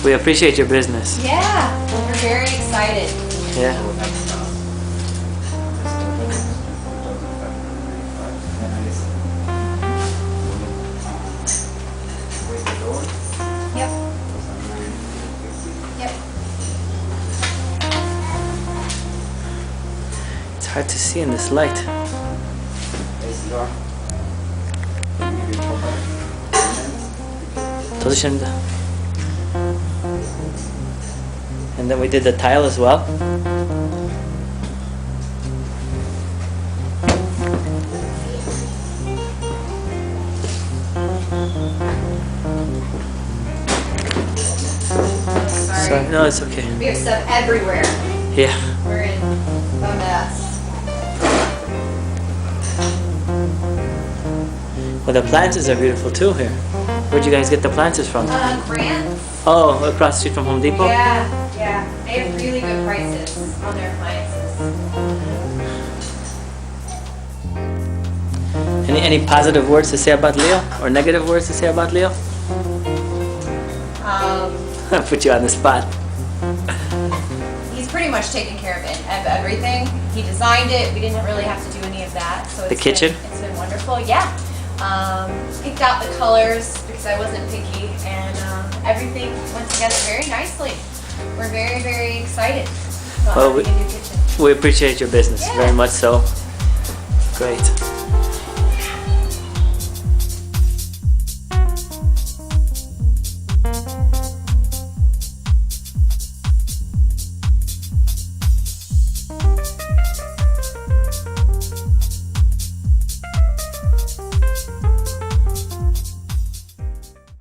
We appreciate your business. Yeah, we're very excited. Yeah. Yep. Yep. It's hard to see in this light. Position. And then we did the tile as well. Sorry. No, it's okay. We have stuff everywhere. Yeah. We're in a mess. Well, the planters are beautiful too here. Where'd you guys get the planters from? Grant? Oh, across the street from Home Depot? Yeah. They have really good prices on their appliances. Any positive words to say about Leo? Or negative words to say about Leo? Put you on the spot. He's pretty much taken care of everything. He designed it. We didn't really have to do any of that. So The kitchen? It's been wonderful. Yeah. Picked out the colors because I wasn't picky, and everything went together very nicely. We're very, very excited about Well, having a new kitchen. We appreciate your business Yeah. very much so. Great.